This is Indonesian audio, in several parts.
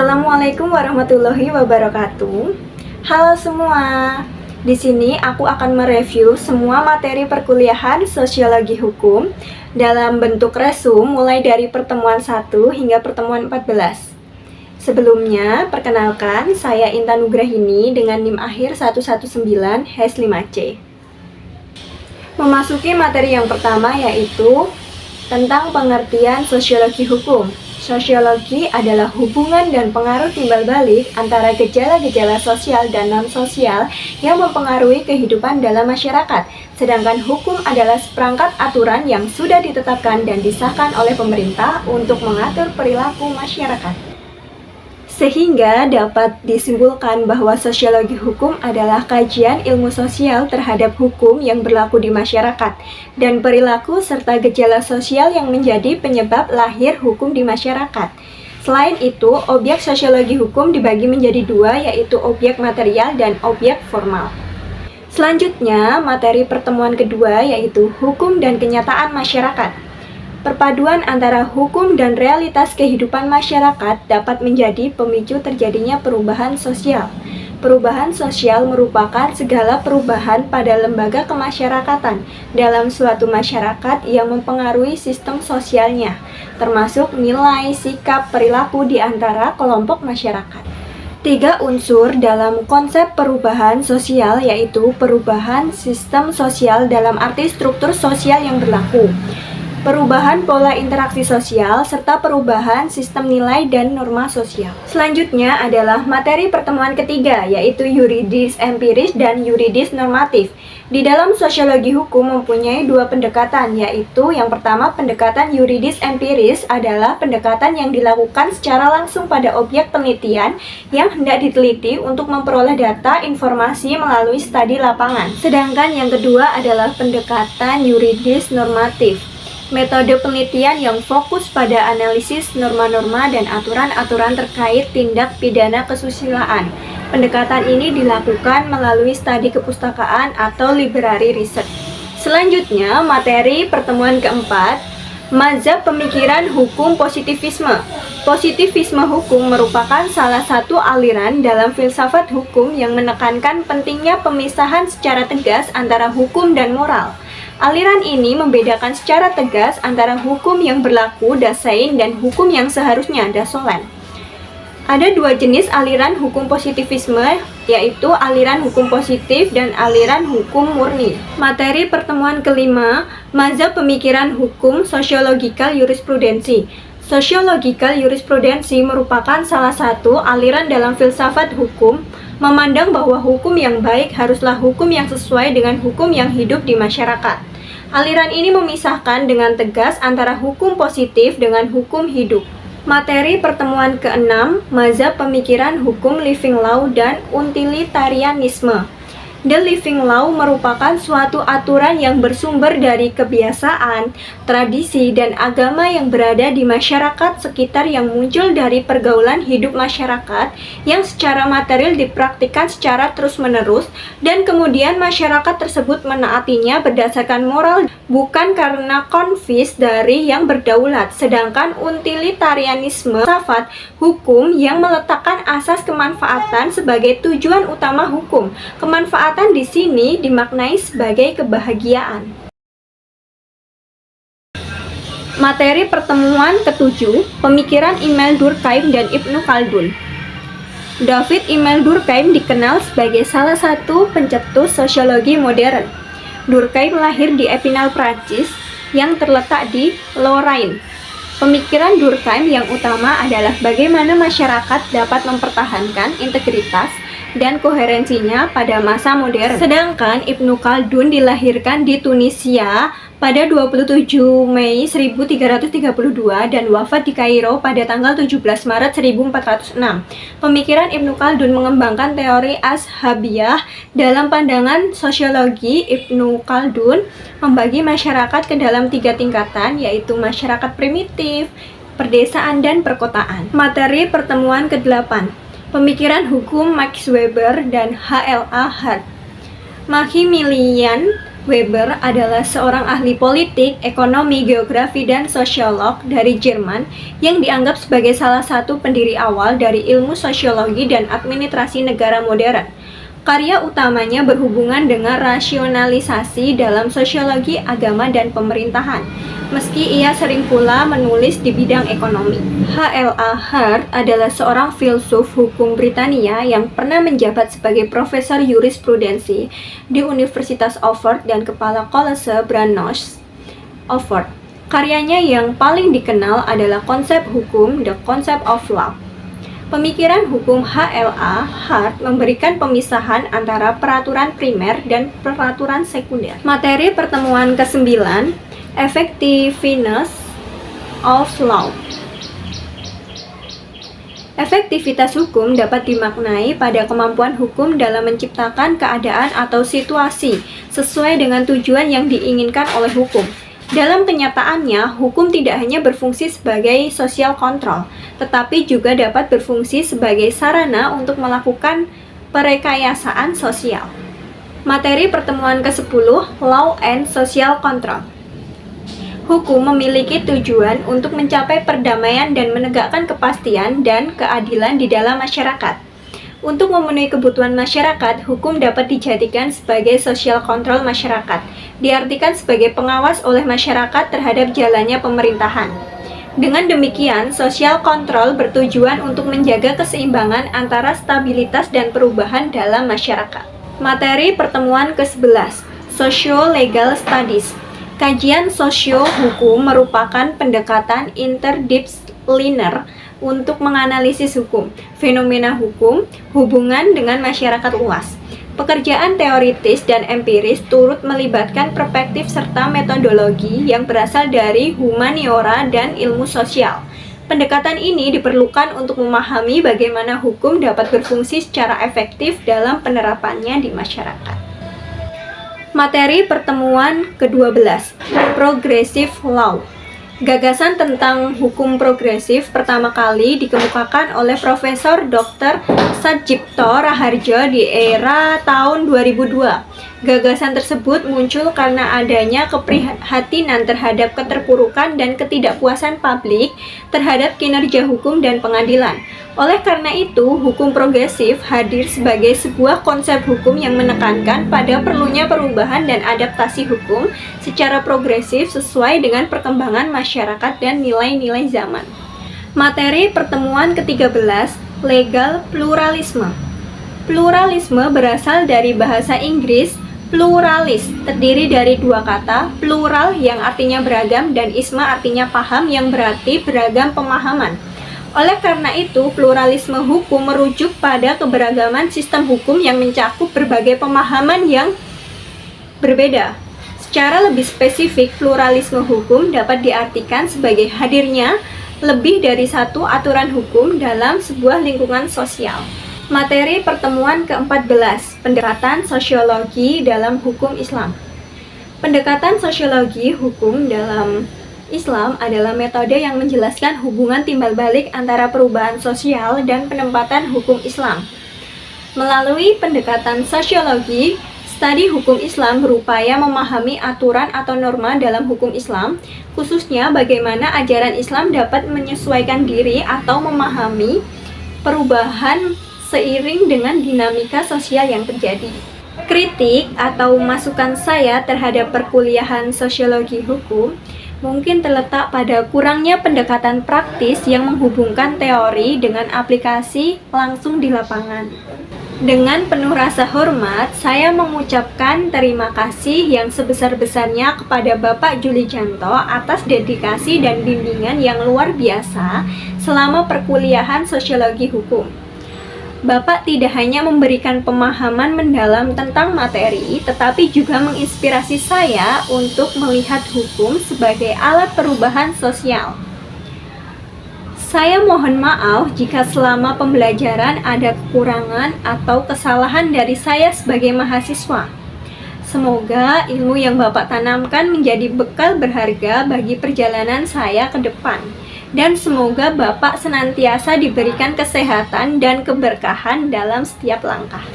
Assalamualaikum warahmatullahi wabarakatuh. Halo semua. Di sini aku akan mereview semua materi perkuliahan Sosiologi Hukum dalam bentuk resume mulai dari pertemuan 1 hingga pertemuan 14. Sebelumnya, perkenalkan saya Intan Nugrahini dengan NIM akhir 119/5C. Memasuki materi yang pertama yaitu tentang pengertian sosiologi hukum. Sosiologi adalah hubungan dan pengaruh timbal balik antara gejala-gejala sosial dan non-sosial yang mempengaruhi kehidupan dalam masyarakat. Sedangkan hukum adalah seperangkat aturan yang sudah ditetapkan dan disahkan oleh pemerintah untuk mengatur perilaku masyarakat. Sehingga dapat disimpulkan bahwa sosiologi hukum adalah kajian ilmu sosial terhadap hukum yang berlaku di masyarakat dan perilaku serta gejala sosial yang menjadi penyebab lahir hukum di masyarakat. Selain itu, objek sosiologi hukum dibagi menjadi dua, yaitu objek material dan objek formal. Selanjutnya, materi pertemuan kedua yaitu hukum dan kenyataan masyarakat. Perpaduan antara hukum dan realitas kehidupan masyarakat dapat menjadi pemicu terjadinya perubahan sosial. Perubahan sosial merupakan segala perubahan pada lembaga kemasyarakatan dalam suatu masyarakat yang mempengaruhi sistem sosialnya, termasuk nilai, sikap, perilaku di antara kelompok masyarakat. 3 unsur dalam konsep perubahan sosial yaitu perubahan sistem sosial dalam arti struktur sosial yang berlaku, perubahan pola interaksi sosial, serta perubahan sistem nilai dan norma sosial. Selanjutnya adalah materi pertemuan ketiga, yaitu yuridis empiris dan yuridis normatif. Di dalam sosiologi hukum mempunyai dua pendekatan, yaitu yang pertama pendekatan yuridis empiris adalah pendekatan yang dilakukan secara langsung pada objek penelitian yang hendak diteliti untuk memperoleh data informasi melalui studi lapangan. Sedangkan yang kedua adalah pendekatan yuridis normatif. Metode penelitian yang fokus pada analisis norma-norma dan aturan-aturan terkait tindak pidana kesusilaan. Pendekatan ini dilakukan melalui studi kepustakaan atau library research. Selanjutnya, materi pertemuan keempat, mazhab pemikiran hukum positivisme. Positivisme hukum merupakan salah satu aliran dalam filsafat hukum yang menekankan pentingnya pemisahan secara tegas antara hukum dan moral. Aliran ini membedakan secara tegas antara hukum yang berlaku dasein dan hukum yang seharusnya dasolen. Ada dua jenis aliran hukum positivisme, yaitu aliran hukum positif dan aliran hukum murni. Materi pertemuan kelima, mazhab pemikiran hukum sosiologikal jurisprudensi. Sosiologikal jurisprudensi merupakan salah satu aliran dalam filsafat hukum, memandang bahwa hukum yang baik haruslah hukum yang sesuai dengan hukum yang hidup di masyarakat. Aliran ini memisahkan dengan tegas antara hukum positif dengan hukum hidup. Materi pertemuan keenam, mazhab pemikiran hukum living law dan utilitarianisme. The living law merupakan suatu aturan yang bersumber dari kebiasaan, tradisi, dan agama yang berada di masyarakat sekitar yang muncul dari pergaulan hidup masyarakat yang secara material dipraktikkan secara terus-menerus dan kemudian masyarakat tersebut menaatinya berdasarkan moral bukan karena konfis dari yang berdaulat. Sedangkan utilitarianisme filsafat hukum yang meletakkan asas kemanfaatan sebagai tujuan utama hukum. Kemanfaatan di sini dimaknai sebagai kebahagiaan. Materi pertemuan ketujuh, pemikiran Emile Durkheim dan Ibnu Khaldun. David Emile Durkheim dikenal sebagai salah satu pencetus sosiologi modern. Durkheim lahir di Epinal, Prancis, yang terletak di Lorraine. Pemikiran Durkheim yang utama adalah bagaimana masyarakat dapat mempertahankan integritas dan koherensinya pada masa modern. Sedangkan Ibnu Khaldun dilahirkan di Tunisia pada 27 Mei 1332 dan wafat di Kairo pada tanggal 17 Maret 1406. Pemikiran Ibnu Khaldun mengembangkan teori Ashabiyah. Dalam pandangan sosiologi, Ibnu Khaldun membagi masyarakat ke dalam 3 tingkatan, yaitu masyarakat primitif, perdesaan, dan perkotaan. Materi pertemuan ke-8, pemikiran hukum Max Weber dan H.L.A. Hart. Maximilian Weber adalah seorang ahli politik, ekonomi, geografi, dan sosiolog dari Jerman yang dianggap sebagai salah satu pendiri awal dari ilmu sosiologi dan administrasi negara modern. Karya utamanya berhubungan dengan rasionalisasi dalam sosiologi, agama, dan pemerintahan, meski ia sering pula menulis di bidang ekonomi. H.L.A. Hart adalah seorang filsuf hukum Britania yang pernah menjabat sebagai profesor jurisprudensi di Universitas Oxford dan kepala Kolese Brandeis, Oxford. Karyanya yang paling dikenal adalah konsep hukum, The Concept of Law. Pemikiran hukum H.L.A. Hart memberikan pemisahan antara peraturan primer dan peraturan sekunder. Materi pertemuan ke-9, Effectiveness of Law. Efektivitas hukum dapat dimaknai pada kemampuan hukum dalam menciptakan keadaan atau situasi sesuai dengan tujuan yang diinginkan oleh hukum. Dalam kenyataannya, hukum tidak hanya berfungsi sebagai social control, tetapi juga dapat berfungsi sebagai sarana untuk melakukan perekayasaan sosial. Materi pertemuan ke-10, Law and Social Control. Hukum memiliki tujuan untuk mencapai perdamaian dan menegakkan kepastian dan keadilan di dalam masyarakat. Untuk memenuhi kebutuhan masyarakat, hukum dapat dijadikan sebagai social control masyarakat, diartikan sebagai pengawas oleh masyarakat terhadap jalannya pemerintahan. Dengan demikian, social control bertujuan untuk menjaga keseimbangan antara stabilitas dan perubahan dalam masyarakat. Materi pertemuan ke-11, Socio-Legal Studies. Kajian sosio-hukum merupakan pendekatan interdisipliner untuk menganalisis hukum, fenomena hukum, hubungan dengan masyarakat luas. Pekerjaan teoritis dan empiris turut melibatkan perspektif serta metodologi yang berasal dari humaniora dan ilmu sosial. Pendekatan ini diperlukan untuk memahami bagaimana hukum dapat berfungsi secara efektif dalam penerapannya di masyarakat. Materi pertemuan ke-12, Progressive Law. Gagasan tentang hukum progresif pertama kali dikemukakan oleh Profesor Dr. Satjipto Raharjo di era tahun 2002. Gagasan tersebut muncul karena adanya keprihatinan terhadap keterpurukan dan ketidakpuasan publik terhadap kinerja hukum dan pengadilan. Oleh karena itu, hukum progresif hadir sebagai sebuah konsep hukum yang menekankan pada perlunya perubahan dan adaptasi hukum secara progresif sesuai dengan perkembangan masyarakat dan nilai-nilai zaman. Materi pertemuan ke-13, Legal Pluralisme. Pluralisme berasal dari bahasa Inggris pluralis, terdiri dari dua kata, plural yang artinya beragam dan isma artinya paham yang berarti beragam pemahaman. Oleh karena itu, pluralisme hukum merujuk pada keberagaman sistem hukum yang mencakup berbagai pemahaman yang berbeda. Secara lebih spesifik, pluralisme hukum dapat diartikan sebagai hadirnya lebih dari satu aturan hukum dalam sebuah lingkungan sosial. Materi pertemuan ke-14, Pendekatan Sosiologi dalam Hukum Islam. Pendekatan sosiologi hukum dalam Islam adalah metode yang menjelaskan hubungan timbal balik antara perubahan sosial dan penempatan hukum Islam. Melalui pendekatan sosiologi, studi hukum Islam berupaya memahami aturan atau norma dalam hukum Islam, khususnya bagaimana ajaran Islam dapat menyesuaikan diri atau memahami perubahan seiring dengan dinamika sosial yang terjadi. Kritik atau masukan saya terhadap perkuliahan sosiologi hukum mungkin terletak pada kurangnya pendekatan praktis yang menghubungkan teori dengan aplikasi langsung di lapangan. Dengan penuh rasa hormat, saya mengucapkan terima kasih yang sebesar-besarnya kepada Bapak Julijanto atas dedikasi dan bimbingan yang luar biasa selama perkuliahan sosiologi hukum. Bapak tidak hanya memberikan pemahaman mendalam tentang materi, tetapi juga menginspirasi saya untuk melihat hukum sebagai alat perubahan sosial. Saya mohon maaf jika selama pembelajaran ada kekurangan atau kesalahan dari saya sebagai mahasiswa. Semoga ilmu yang Bapak tanamkan menjadi bekal berharga bagi perjalanan saya ke depan. Dan semoga Bapak senantiasa diberikan kesehatan dan keberkahan dalam setiap langkah.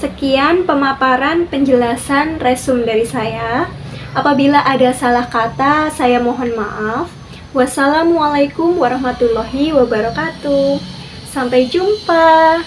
Sekian pemaparan penjelasan resum dari saya. Apabila ada salah kata, saya mohon maaf. Wassalamualaikum warahmatullahi wabarakatuh. Sampai jumpa.